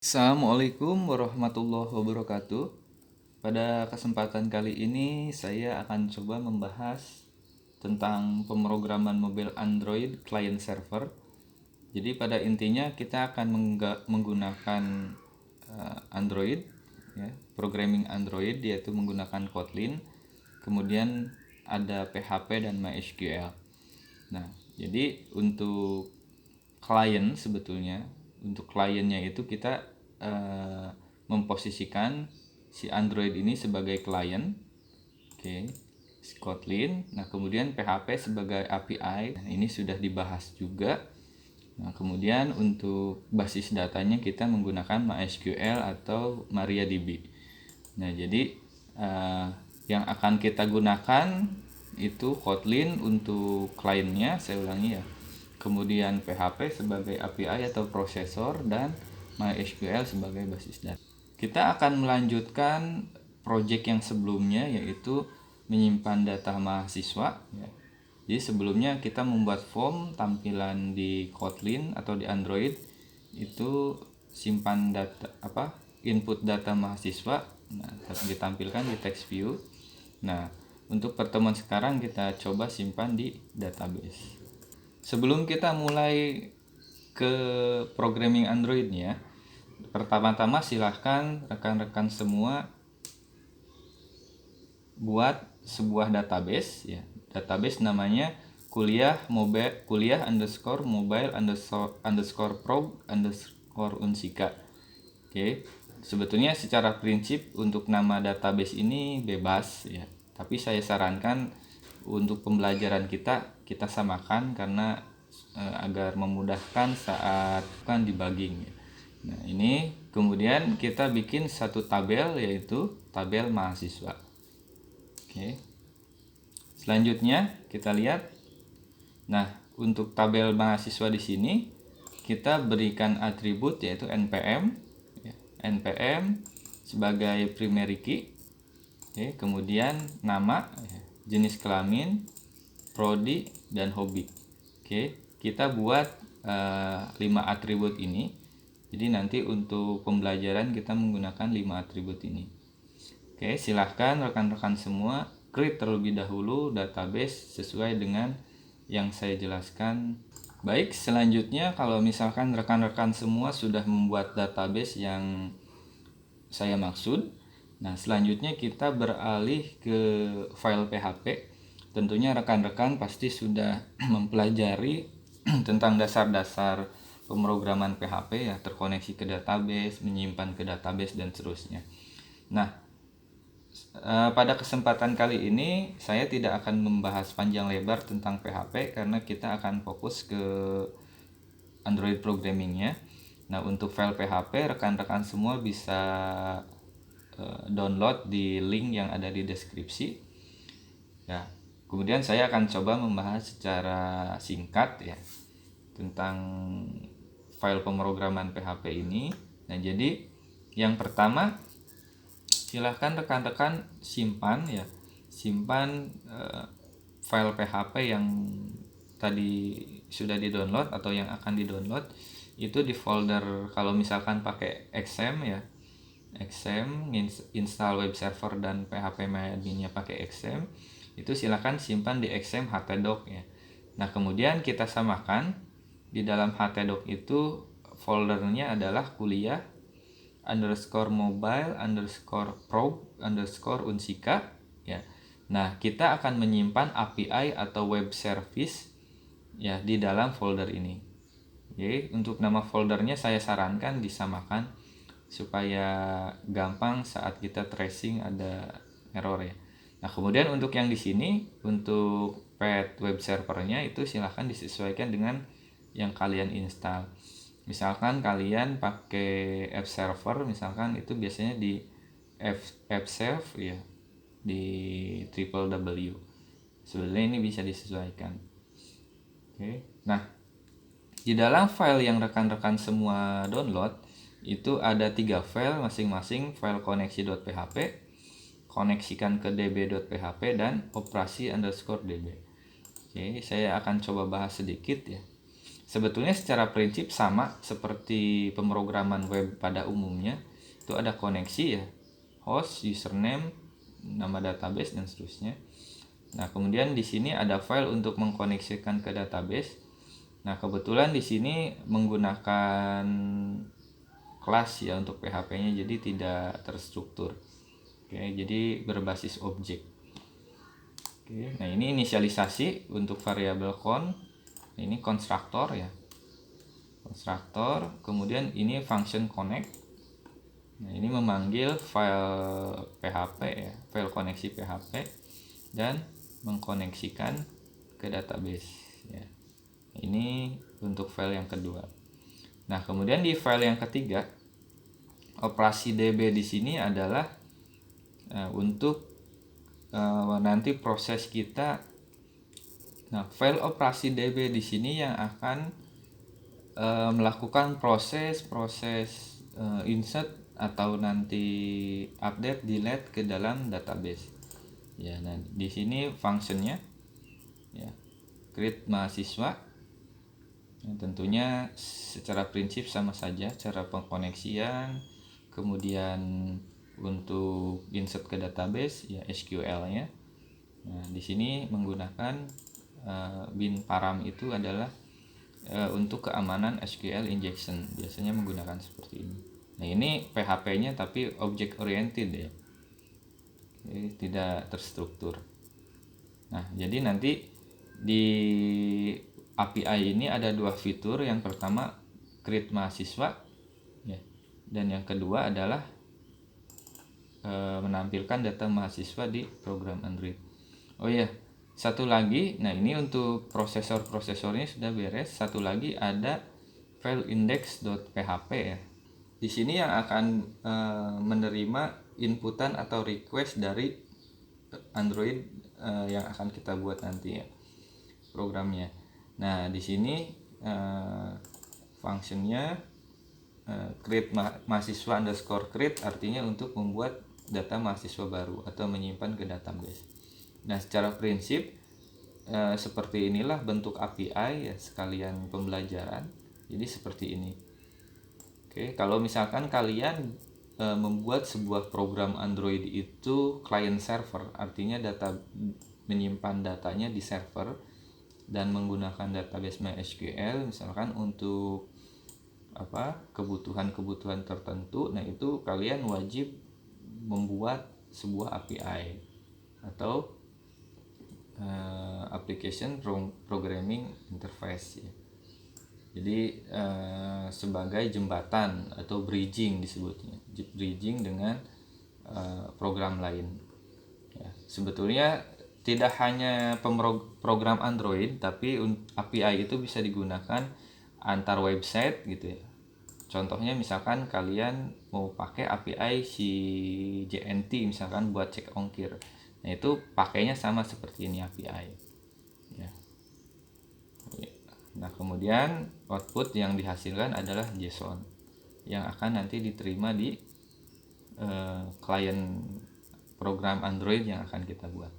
Assalamualaikum warahmatullahi wabarakatuh. Pada kesempatan kali ini saya akan coba membahas tentang pemrograman mobil Android client server. Jadi pada intinya kita akan menggunakan Android, ya, programming Android, yaitu menggunakan Kotlin. Kemudian ada PHP dan MySQL. Nah, jadi untuk kliennya itu kita eh, memposisikan si Android ini sebagai klien, oke, Kotlin. Nah, kemudian PHP sebagai API. Nah, ini sudah dibahas juga. Nah, kemudian untuk basis datanya kita menggunakan MySQL atau MariaDB. Nah, jadi eh, yang akan kita gunakan itu Kotlin untuk kliennya, saya ulangi ya. Kemudian PHP sebagai API atau prosesor dan MySQL sebagai basis data. Kita akan melanjutkan project yang sebelumnya, yaitu menyimpan data mahasiswa, ya. Jadi sebelumnya kita membuat form tampilan di Kotlin atau di Android, itu simpan data input data mahasiswa. Nah, ditampilkan di text view. Nah, untuk pertemuan sekarang kita coba simpan di database. Sebelum kita mulai ke programming Androidnya, pertama-tama silahkan rekan-rekan semua buat sebuah database, ya. Database namanya kuliah underscore mobile underscore probe underscore unsika. Oke, sebetulnya secara prinsip untuk nama database ini bebas, ya, tapi saya sarankan untuk pembelajaran kita samakan karena agar memudahkan saat kan debugging, ya. Nah, ini kemudian kita bikin satu tabel, yaitu tabel mahasiswa. Oke. Selanjutnya kita lihat. Nah, untuk tabel mahasiswa di sini kita berikan atribut yaitu npm, ya, npm sebagai primary key. Oke, kemudian nama, ya, jenis kelamin, prodi, dan hobi. Oke, kita buat 5 atribut ini. Jadi nanti untuk pembelajaran kita menggunakan 5 atribut ini. Oke, silahkan rekan-rekan semua create terlebih dahulu database sesuai dengan yang saya jelaskan. Baik, selanjutnya kalau misalkan rekan-rekan semua sudah membuat database yang saya maksud, nah selanjutnya kita beralih ke file PHP. Tentunya rekan-rekan pasti sudah mempelajari tentang dasar-dasar pemrograman PHP, ya, terkoneksi ke database, menyimpan ke database, dan seterusnya. Nah, pada kesempatan kali ini saya tidak akan membahas panjang lebar tentang PHP karena kita akan fokus ke Android programmingnya. Nah, untuk file PHP rekan-rekan semua bisa download di link yang ada di deskripsi, ya. Kemudian saya akan coba membahas secara singkat, ya, tentang file pemrograman PHP ini. Nah, jadi yang pertama, silahkan rekan-rekan simpan, ya, file PHP yang tadi sudah di-download atau yang akan di-download itu di folder, kalau misalkan pakai XAMPP, ya, XAMPP install web server dan PHP adminnya pakai XAMPP, itu silahkan simpan di XAMPP htdoc, ya. Nah, kemudian kita samakan di dalam htdoc itu foldernya adalah kuliah underscore mobile underscore probe underscore unsika, ya. Nah, kita akan menyimpan API atau web service, ya, di dalam folder ini. Oke, untuk nama foldernya saya sarankan disamakan supaya gampang saat kita tracing ada error, ya. Nah, kemudian untuk yang di sini untuk path web servernya itu silahkan disesuaikan dengan yang kalian install. Misalkan kalian pakai app server, misalkan itu biasanya di fsave, ya, di www. Sebenarnya ini bisa disesuaikan. Oke. Nah, di dalam file yang rekan-rekan semua download itu ada 3 file, masing-masing file koneksi.php, koneksikan ke db.php, dan operasi underscore db. Oke, saya akan coba bahas sedikit, ya. Sebetulnya secara prinsip sama seperti pemrograman web pada umumnya, itu ada koneksi ya, host, username, nama database dan seterusnya. Nah, kemudian di sini ada file untuk mengkoneksikan ke database. Nah, kebetulan di sini menggunakan kelas ya untuk PHP-nya, jadi tidak terstruktur. Oke, jadi berbasis objek. Oke, nah ini inisialisasi untuk variabel con. Ini konstruktor ya. Konstruktor, kemudian ini function connect. Nah, ini memanggil file PHP ya, file koneksi PHP dan mengkoneksikan ke database ya. Ini untuk file yang kedua. Nah, kemudian di file yang ketiga, operasi DB di sini adalah untuk nanti proses kita. Nah, file operasi DB di sini yang akan melakukan proses insert atau nanti update, delete ke dalam database. Ya, nah di sini functionnya ya, create mahasiswa. Nah, tentunya secara prinsip sama saja cara pengkoneksian, kemudian untuk insert ke database ya SQL-nya. Nah, di sini menggunakan bin param itu adalah untuk keamanan SQL injection, biasanya menggunakan seperti ini. Nah, ini PHP-nya tapi object oriented ya. Jadi, tidak terstruktur. Nah, jadi nanti di API ini ada dua fitur. Yang pertama create mahasiswa ya, dan yang kedua adalah menampilkan data mahasiswa di program Android. Oh iya, satu lagi, nah ini untuk prosesornya sudah beres. Satu lagi ada file index.php ya. Di sini yang akan menerima inputan atau request dari Android yang akan kita buat nanti ya programnya. Nah, di sini functionnya create mahasiswa underscore create, artinya untuk membuat data mahasiswa baru atau menyimpan ke database. Nah, secara prinsip seperti inilah bentuk API ya, sekalian pembelajaran. Jadi seperti ini. Oke, kalau misalkan kalian membuat sebuah program Android itu client server, artinya data menyimpan datanya di server dan menggunakan database MySQL misalkan untuk kebutuhan tertentu. Nah, itu kalian wajib membuat sebuah API atau application programming interface ya. Jadi sebagai jembatan atau bridging disebutnya, bridging dengan program lain ya. Sebetulnya tidak hanya program Android, tapi API itu bisa digunakan antar website gitu ya. Contohnya misalkan kalian mau pakai API si JNT misalkan buat cek ongkir. Nah, itu pakainya sama seperti ini API ya. Nah, kemudian output yang dihasilkan adalah JSON yang akan nanti diterima di klien program Android yang akan kita buat.